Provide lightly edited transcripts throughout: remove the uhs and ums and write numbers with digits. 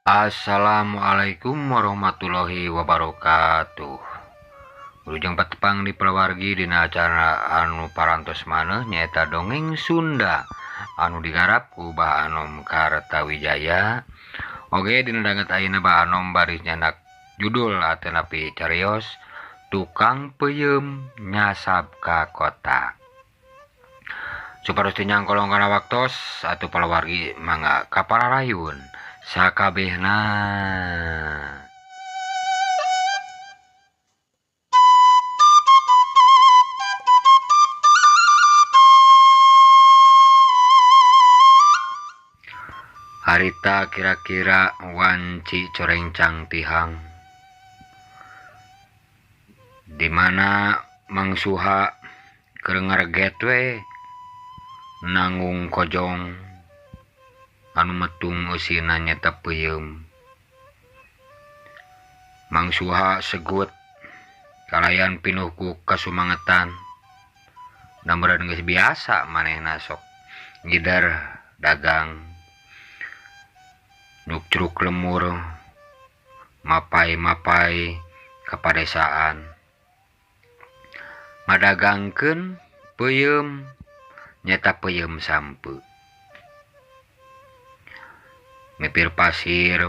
Assalamualaikum warahmatullahi wabarakatuh. Wilujeng patepang di pelawargi dina acara anu parantos maneh nyaeta dongeng Sunda anu digarap ku Bah Anom Kartawijaya. Oge dina danget ayeuna Bah Anom baris nyandak judul atenapi carios Tukang Peuyeum Nyasab ka Kota. Supados teu nyangkolong kana waktos atuh palawargi mangga kapararayun sakabehna. Harita kira-kira wanci corencang tihang, dimana Mang Suha keur ngareget we nanggung kojong anu metung eusina nyata peuyeum. Mang Suha segut kalayan pinuh ku kasumangetan, da meureun geus biasa manehna sok ngidar dagang nyuk-curug lemur mapai-mapai kapadesaan madagangkeun peuyeum nyata peuyeum sampeu. Mipir pasir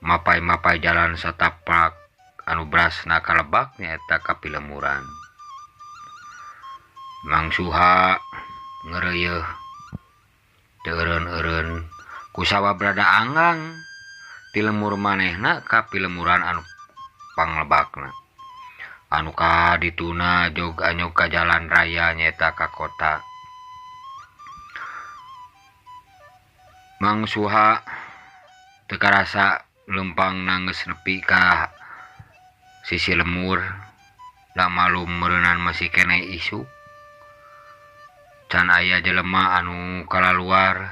mapai-mapai jalan satapak anu brasna kalebak nyaeta kapilemuran. Mang Suha ngeureuyeun teu eureun-eureun kusawa berada anggang ti lemur manehna ka pilemuran anu panglebakna. Anu kadituna jog anyog ka jalan raya nyaeta ka kota. Mang Suha teu karasa lempang nanggeus nepi ka sisi lemur, da malum meureunan masih keneh isu. Can aya jelema anu kalaluar.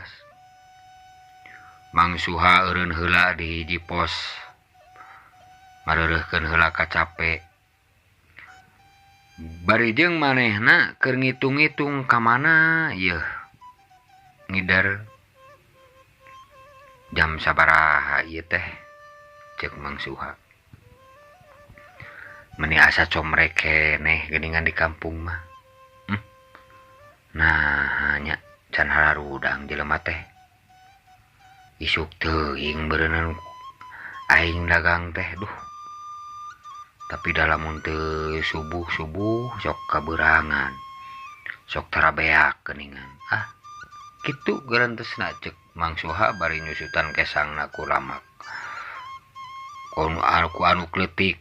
Mang Suha eureun heula di hiji pos mareureukkeun heula kacape. Barijeng manehna keur ngitung-ngitung ka mana yeuh ngidar. Jam sabaraha ieu teh ceuk Mang Suha. Meni asa comrek keneh geuningan di kampung mah. Nah nya can hararudang jelema teh. Isuk teuing beureunan aing dagang teh duh. Tapi dalamun teu subuh-subuh sok kaberangan. Sok tarabeak geuningan. Kitu geurentesna ceuk Mang Suha bari nyusutan kesangna ku lamak. Ku anu kleutik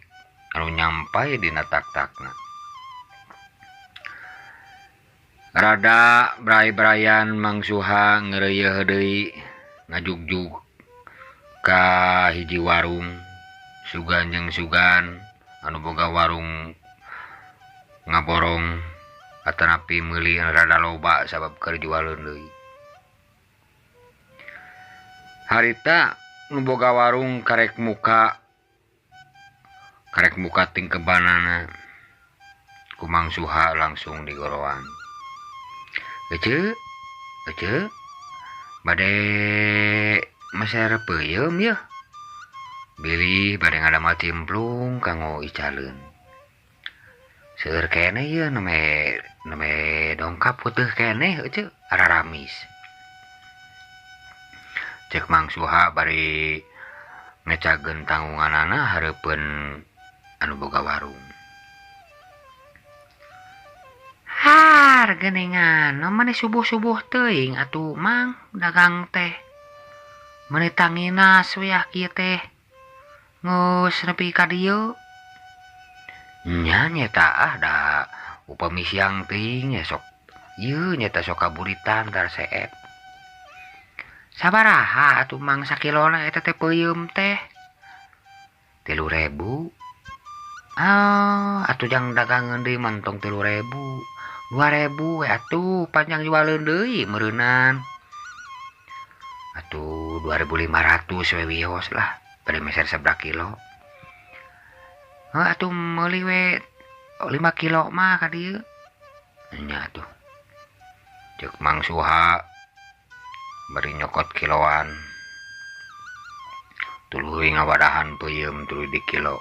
anu nyampai dina tak-takna. Rada bray-brayan Mang Suha ngeureuyeuh deui ngajugjug ka hiji warung sugan jeung sugan anu boga warung ngaborong atanapi meuli rada loba sabab keur jualeun deui. Harita nu boga warung karek muka tingkebanana ku Mang Suha langsung digoroan. Ece bade maser peuyeum yeuh. Bilih bade ngadamel cimplung kanggo icaleun. Seueur keneh yeuh neme dongkap puteuh keneh ece araramis. Ceuk Mang Suha bari ngecageun tanggunganana hareupeun anu boga warung. Har geuningan mane subuh-subuh teuing atuh Mang dagang teh. Mane tanginas we kieu teh. Geus nepi ka dieu. Nya nyata da upami siang teuing ya sok ieu nyata sok kaburitan tar seep. Sabaraha atuh Mang sakilona eta teh peuyeum teh? 3.000. Atuh jang dagangeun deui mantong 3.000. 2.000 we atuh panjang jualeun deui meureunan. Atuh 2.500 we wios lah bade meser 11 kilo. Atuh meuli we 5 kilo mah ka dieu. Nya atuh. Ceuk Mang Suha bari nyokot kiloan. tuluy ngawadahan peuyeum tuluy di kilo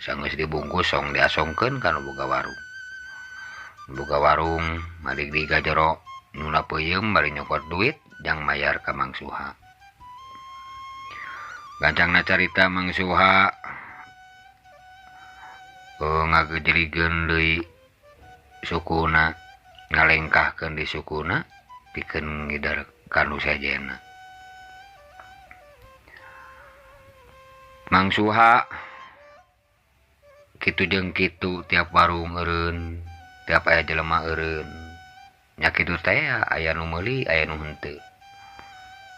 sanggeus dibungkus song diasongkeun kana boga warung madigdi ka jero nuna peuyeum bari nyokot duit jang mayar ka Mang Suha. Gancangna carita Mang Suha ngagejlikeun deui sukuna ngalengkahkeun di sukuna pikeun ngidar kanu sajena. Mang Suha kitu jeung kitu tiap warung eureun, tiap aya jelema eureun. Nya kitu teh aya nu meuli, aya nu henteu.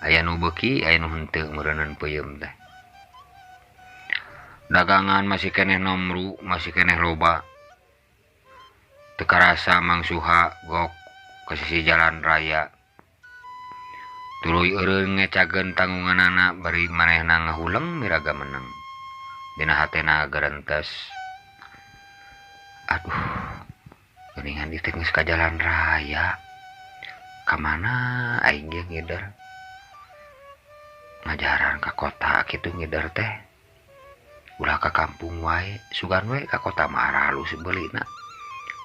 Aya nu beuki, aya nu henteu meureunan peuyeum teh. Dagangan masih keneh nomru, masih keneh loba. Teu karasa Mang Suha gok ka sisi jalan raya. Tuluy eureun ngecageun tanggunganana bari manehna ngahuleng miraga meneng. Dina hatena garentes. Aduh, geuningan ieu teh geus ka jalan raya. Ka mana aing ge ngidar? Ngajaran ka kota kitu ngidar teh. Ulah ka kampung wae, sugan we ka kota mah halus beulina.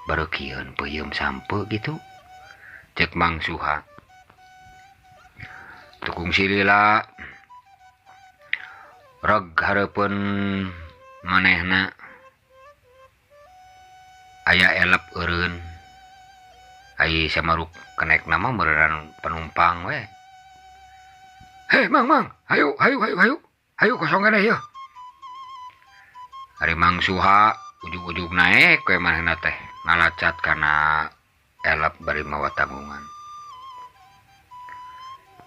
Bareukeun peuyeum sampe gitu. Cek Mang Suha. Tukung silila reg hareupeun manehna aya elep eureun. Ai samaruk kenekna mah meureun penumpang we. Heh Mang, hayu kosong keneh yeuh. Ari Mang Suha ujug-ujug naek we manehna teh ngalacat kana elep bari mawa tanggungan.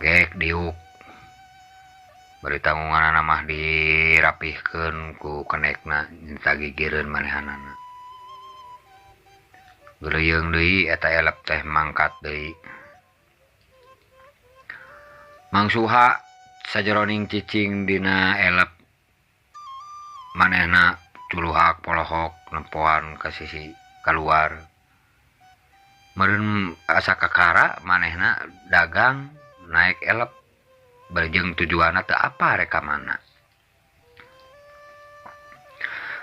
Gek diuk bari tanggunganana mah dirapihkeun ku kenekna tagigireun manehanana. Geuleyeung deui eta elep teh mangkat deui. Mang Suha sajeroning cicing dina elep manehna culuhak polohok nempoan ka sisi kaluar. Meureun asa kakara manehna dagang naik elep bari jeung tujuanna teu apa rek ka mana.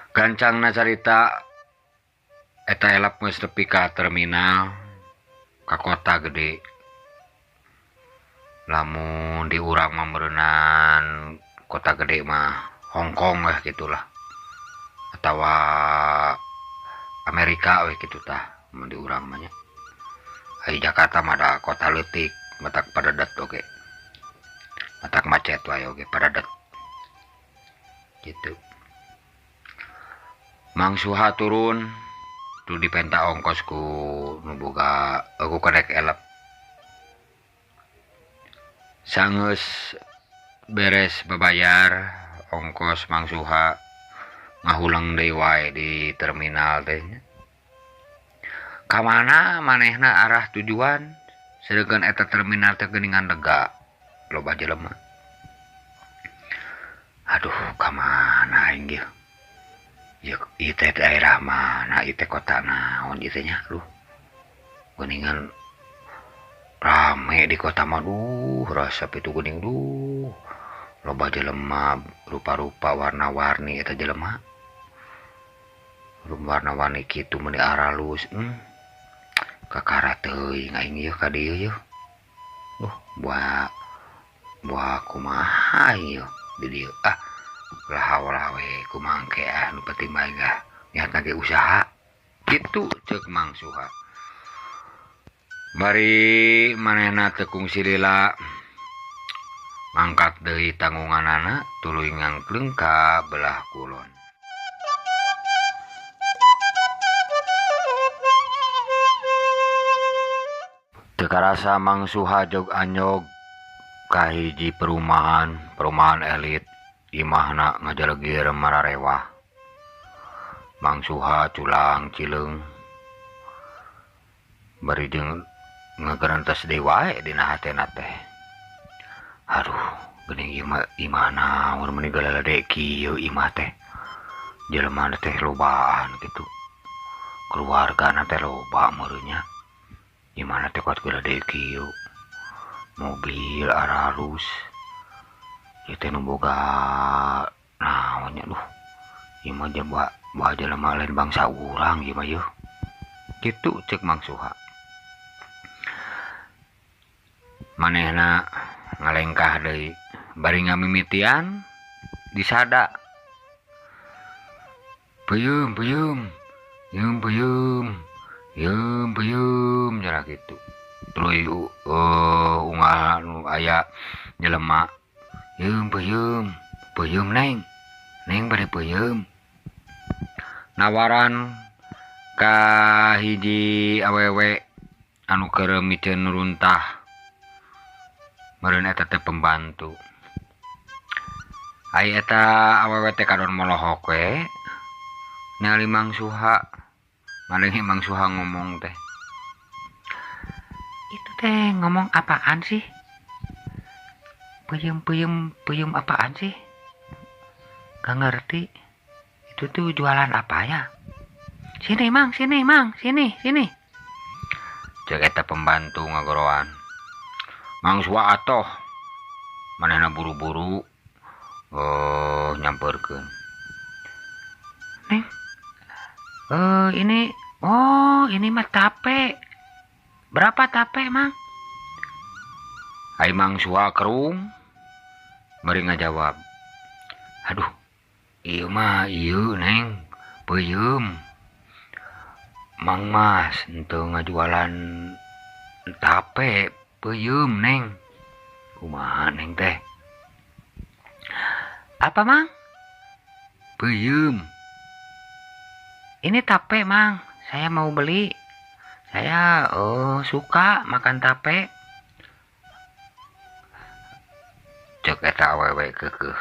Gancangna carita eta elep geus nepi ka terminal ka kota gede. Lamun di urang mah meureunan kota gede mah Hongkong lah gitulah. Atawa Amerika we kitu tah mun di urang mah nya. Ai Jakarta mah da kota leutik, matak padedet oge. Matak macet wae oge padedet. Gitu. Mang Suha turun tu dipenta ongkos ku nu boga ku kedek elep. Sanggeus beres babayar ongkos Mang Suha ngahuleng deui wae di terminal teh. Ka mana manehna arah tujuan sedengkeun eta terminal teh geuningan lega loba jelema. Aduh, ka mana aing ge? Ieu teh daerah mana? Ieu teh kota naon ieu teh nya? Duh. Geuningan rame di kota mah duh, rasa pitu geuning duh. Loba jelema rupa-rupa warna-warni eta jelema. Warna-warni kitu mun diaralus. Kakara teuing aing ieu ka dieu yeuh. Duh, buah kumaha ieu di dieu. Lah we kumaha engke nu penting mah niatna ge usaha. Kitu ceuk Mang Suha. Bari manehna teu kungsi lila mangkat deui tanggunganana tuluy ngangkleung ka belah kulon. Teu karasa Mang Suha jog anyog ka hiji perumahan elit. Imahna ngajalegir mararewah. Mang Suha culang cileung bari jeung ngagerantes deui wae dina hatena teh. Aduh, geuning imah naon mun galade kieu imah teh. Jelema teh lobaan kitu. Keluargana teh loba meureunnya. Imahna teh kuat galade kieu. Mobil aralus. itu nu boga naonnya duh ieu mah jelema lain bangsa urang ieu mah yeuh kitu cek Mang Suha. Manehna ngalengkah deui bari ngamimitian disada peuyeum cenah kitu tuluy unggal nu aya jelema peuyeum neng bade peuyeum nawaran ka hiji awewe anu keur mikeun runtah meureun eta teh pembantu. Ai eta awewe teh kadon molohok we ningali Mang Suha. Malengi Mang Suha ngomong teh. Itu teh ngomong apaan sih? Peuyeum apaan sih? Gak ngerti. Itu tuh jualan apa ya? Sini Mang, sini. Cek eta pembantu ngagoroan. Mang Suha atoh. Manehna buru-buru nyamperkeun. Neng. Ini mah tape. Berapa tape, Mang? Hai Mang Suha kerung. Bari ngajawab. Aduh, ieu Neng, peuyeum. Mang Mas henteu ngajualan tape, peuyeum Neng. Kumaha Neng teh? Apa Mang? Peuyeum. Ini tape Mang, saya mau beli. Saya suka makan tape. Cek eta awewe keukeuh.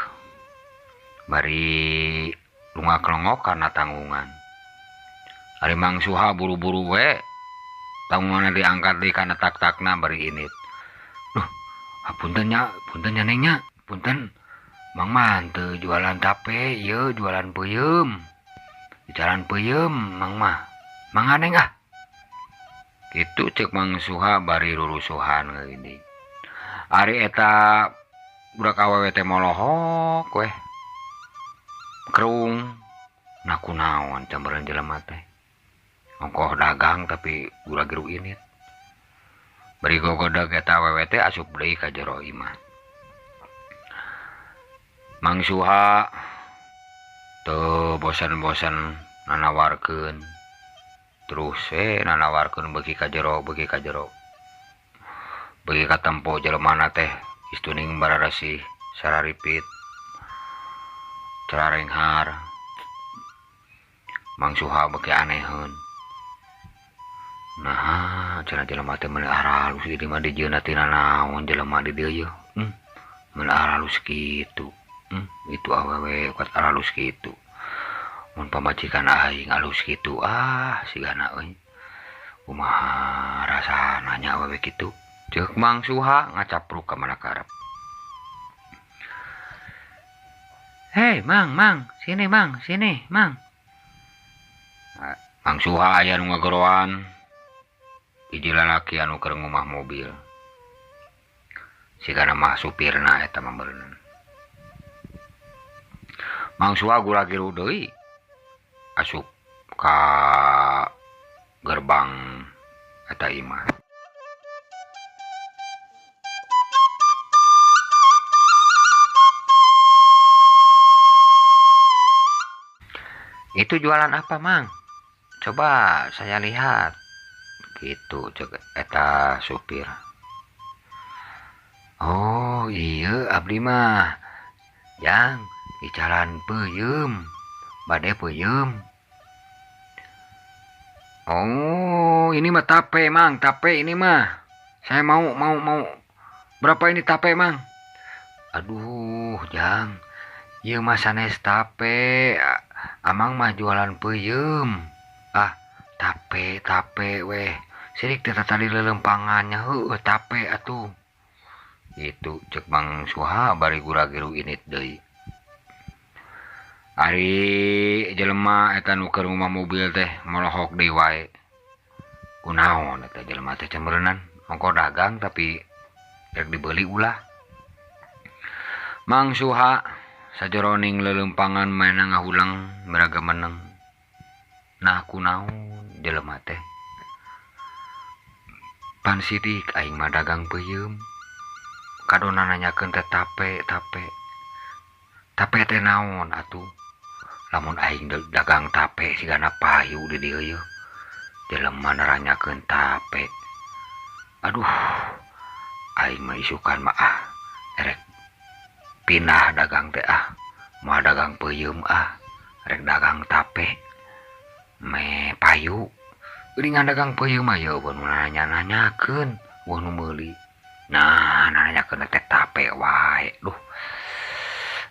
Bari lunga-kelongok karena tanggungan. Ari Mang Suha buru-buru we tanggunganna diangkat di kana tak-takna bari init. Duh, punten Nengnya, punten. Mang mah teu jualan tape, ieu jualan peuyeum. Jalan peuyeum Mang mah. Mangga Neng ah. Kitu cek Mang Suha bari rurusuhan geuning. Ari eta budak awewe teh molohok weh. Kerung nah kunaon camberan jelema teh. Ongkoh dagang tapi gula geru init. Bari gogodag eta awewe teh asup deui ka jero imah. Mang Suha teu bosan-bosan nanawarkeun. Terus nanawarkeun beuki ka jero. Beuki ka tempo jelemana teh istuning bararasih sararipit. Cerarenghar. Mang Suha beuki aneheun. Nah, cenah jelema teh meuli halus ieu mah dijieunna tina naon jelema di dieu yeuh. Meuli halus kitu. Itu awewe kuat halus kitu. Mun pamajikan aing halus kitu sigana euy. Kumaha rasana nya awewe kitu? Ceuk Mang Suha ngacapruk ka manakarep. Hei Mang, sini Mang. Mang Suha aya nu ngagoroan. Hiji lalaki anu keur ngumah mobil. Sigana mah supirna eta mah beuneuh. Mang Suha gura-giru deui asup ka gerbang eta imah. Itu jualan apa Mang? Coba saya lihat. Gitu cek eta supir. Oh iya abdi mah Jang di jalan peuyeum bade peuyeum. Oh ini mah tape Mang, tape ini mah saya mau berapa ini tape Mang? Aduh Jang ieu mah sanes tape amang mah jualan peuyeum. Tape weh sirik teh tadi lelempangannya heueuh tape atuh. Itu cek Mang Suha bari gura-giru init deui. Ari jelema eta nu keur ngumah mobil teh molohok deui wae. Kunaon eta jelema teh cemeureunnan ongko dagang tapi rek dibeli ulah. Mang Suha sajeroning lelempangan maena ngahulang meraga meneng. Nah kunaon jelema teh? Pan sidik aing mah dagang peuyeum. Kadona nanyakeun teh tape. Tape teh naon atuh? Lamun aing dagang tape sigana payu di dieu yeuh. Jelema naranyakeun tape. Aduh, aing mah isukan mah erek pindah dagang teh moal dagang peuyeum rek dagang tape me payu geuningan dagang peuyeum mah yeuh nu nanya-nanyakeun wah nu meuli nah nanyakeun teh tape wae duh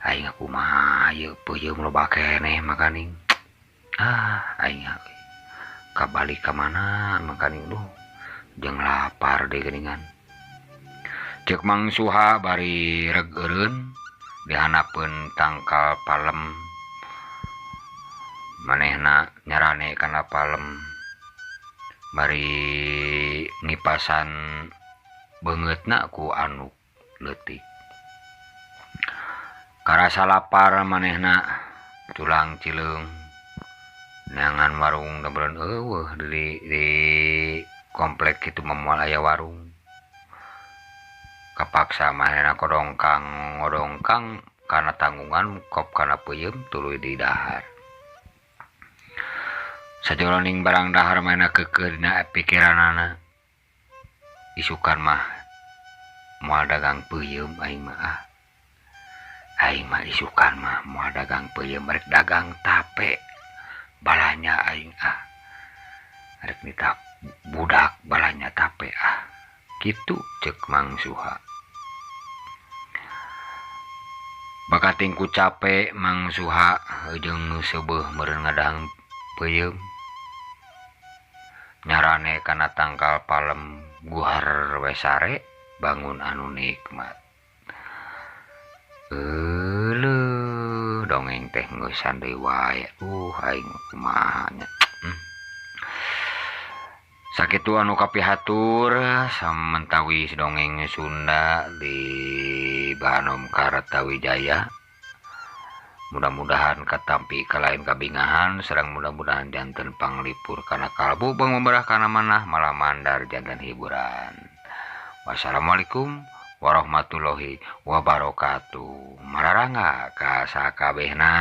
aing kumaha yeuh peuyeum loba keneh makaning aing kabalik ka mana makaning duh jeung lapar deui geuningan ceuk Mang Suha bari reg eureun dihanapeun tangkal palem manehna nyarane kana palem bari ngipasan beungeutna ku anu leutik karasa lapar manehna tulang cileung neangan warung dabeureun eueuh di komplek kitu moal aya warung kapaksa manehna ngodongkang karena tanggungan kop kana peuyeum tuluy di dahar sajroning barang dahar manehna keukeuh dina pikiranana isukan mah moal dagang peuyeum aing mah isukan mah moal dagang peuyeum rek dagang tape balanya aing rek nitah budak balanya tape kitu ceuk Mang Suha. Bakating ku capek Mang Suha jeung seubeuh meureun ngadang peuyeum nyarane kana tangkal palem guhar we sare bangun anu nikmat dongeng teh ngeusan deui wae aing kumaha nya sakitu anu kapihatur samentawi dongeng Sunda di Banom Kartawijaya mudah-mudahan katampi ka lain kabingahan sareng mudah-mudahan janten panglipur kana kalbu panguberah kana manah malah mandar janten hiburan. Wassalamualaikum warahmatullahi wabarakatuh. Mararangga ka sakabehna.